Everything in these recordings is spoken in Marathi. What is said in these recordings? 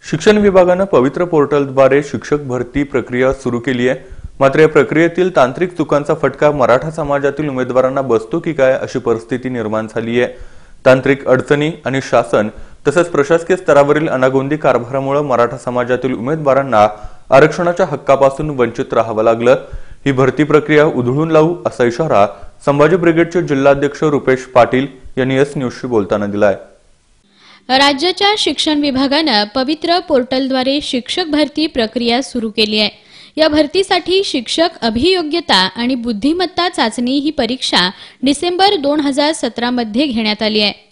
शिक्षण विभागाने पवित्र पोर्टलद्वारे शिक्षक भरती प्रक्रिया सुरू केली आहे। मात्र या प्रक्रियेतील तांत्रिक चुकांचा फटका मराठा समाजातील उमेदवारांना बसतो की काय अशी परिस्थिती निर्माण झाली आहे। तांत्रिक अडचणी आणि शासन तसेच प्रशासकीय स्तरावरील अनागोंदी कारभारामुळे मराठा समाजातील उमेदवारांना आरक्षणाच्या हक्कापासून वंचित राहावं लागलं। ही भरती प्रक्रिया उधळून लावू असा इशारा संभाजी ब्रिगेडचे जिल्हाध्यक्ष रुपेश पाटील यांनी एस न्यूजशी बोलताना दिलाय। राज्याच्या शिक्षण विभागाने पवित्र पोर्टलद्वारे शिक्षक भरती प्रक्रिया सुरू केली आहे। या भरतीसाठी शिक्षक अभियोग्यता आणि बुद्धिमत्ता चाचणी ही परीक्षा डिसेंबर 2017 मध्ये घेण्यात आली आहे।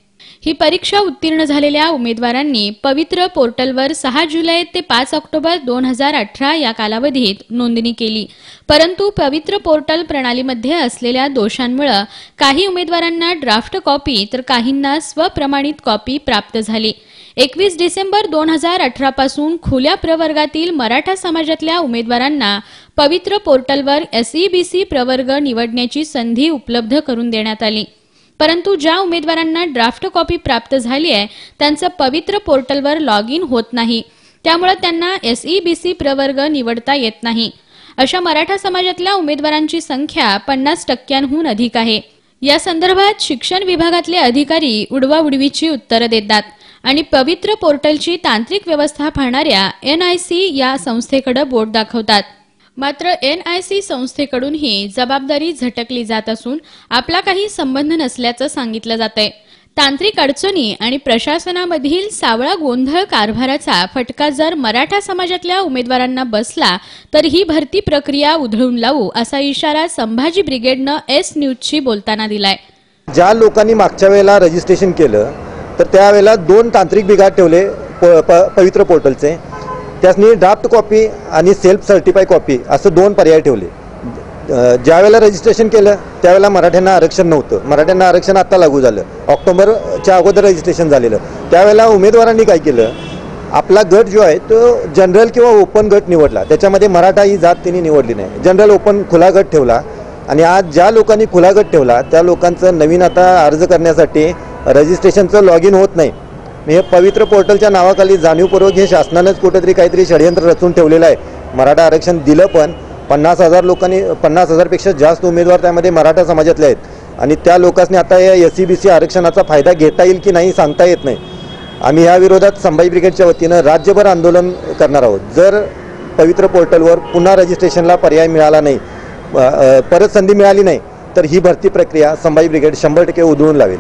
ही परीक्षा उत्तीर्ण झालेल्या उमेदवारांनी पवित्र पोर्टलवर 6 जुलै ते 5 ऑक्टोबर 2018 या कालावधीत नोंदणी केली। परंतु पवित्र पोर्टल प्रणालीमध्ये असलेल्या दोषांमुळे काही उमेदवारांना ड्राफ्ट कॉपी तर काहींना स्वप्रमाणित कॉपी प्राप्त झाली। 21 डिसेंबर 2018 पासून खुल्या प्रवर्गातील मराठा समाजातल्या उमेदवारांना पवित्र पोर्टलवर SEBC प्रवर्ग निवडण्याची संधी उपलब्ध करून देण्यात आली। परंतु ज्या उमेदवारांना ड्राफ्ट कॉपी प्राप्त झाली आहे त्यांचं पवित्र पोर्टलवर लॉग इन होत नाही, त्यामुळे त्यांना SEBC प्रवर्ग निवडता येत नाही। अशा मराठा समाजातल्या उमेदवारांची संख्या 50% अधिक आहे। या संदर्भात शिक्षण विभागातले अधिकारी उडवाउडवीची उत्तरं देतात आणि पवित्र पोर्टलची तांत्रिक व्यवस्था पाहणाऱ्या NIC या संस्थेकडे बोट दाखवतात। मात्र NIC संस्थेकडूनही जबाबदारी झटकली जात असून आपला काही संबंध नसल्याचं सांगितलं जातंय। तांत्रिक अडचणी आणि प्रशासनामधील सावळा गोंधळ कारभाराचा फटका जर मराठा समाजातल्या उमेदवारांना बसला तर ही भरती प्रक्रिया उधळून लावू असा इशारा संभाजी ब्रिगेडनं एस न्यूजशी बोलताना दिलाय। ज्या लोकांनी मागच्या वेळेला रजिस्ट्रेशन केलं तर त्यावेळेला 2 तांत्रिक बिघाड ठेवले पवित्र पोर्टलचे। त्यासनी ड्राफ्ट कॉपी आणि सेल्फ सर्टिफाय कॉपी असं 2 पर्याय ठेवले। ज्यावेळेला रजिस्ट्रेशन केलं त्यावेळेला मराठ्यांना आरक्षण नव्हतं। मराठ्यांना आरक्षण आता लागू झालं, ऑक्टोबरच्या अगोदर रजिस्ट्रेशन झालेलं। त्यावेळेला उमेदवारांनी काय केलं, आपला गट जो आहे तो जनरल किंवा ओपन गट निवडला। त्याच्यामध्ये मराठा ही जात त्यांनी निवडली नाही, जनरल ओपन खुला गट ठेवला। आणि आज ज्या लोकांनी खुला गट ठेवला त्या लोकांचं नवीन आता अर्ज करण्यासाठी रजिस्ट्रेशनचं लॉग इन होत नाही। हे पवित्र पोर्टलच्या नावाखाली जाणीवपूर्वक हे शासनानंच कुठेतरी काहीतरी षडयंत्र रचून ठेवलेलं आहे। मराठा आरक्षण दिलं पण 50,000 लोकांनी 50,000 पेक्षा जास्त उमेदवार त्यामध्ये मराठा समाजातले आहेत आणि त्या लोकांनी आता या SEBC आरक्षणाचा फायदा घेता येईल की नाही सांगता येत नाही। आम्ही या विरोधात संभाजी ब्रिगेडच्या वतीनं राज्यभर आंदोलन करणार आहोत। जर पवित्र पोर्टलवर पुन्हा रजिस्ट्रेशनला पर्याय मिळाला नाही, परत संधी मिळाली नाही तर ही भरती प्रक्रिया संभाजी ब्रिगेड 100% उधळून लावेल।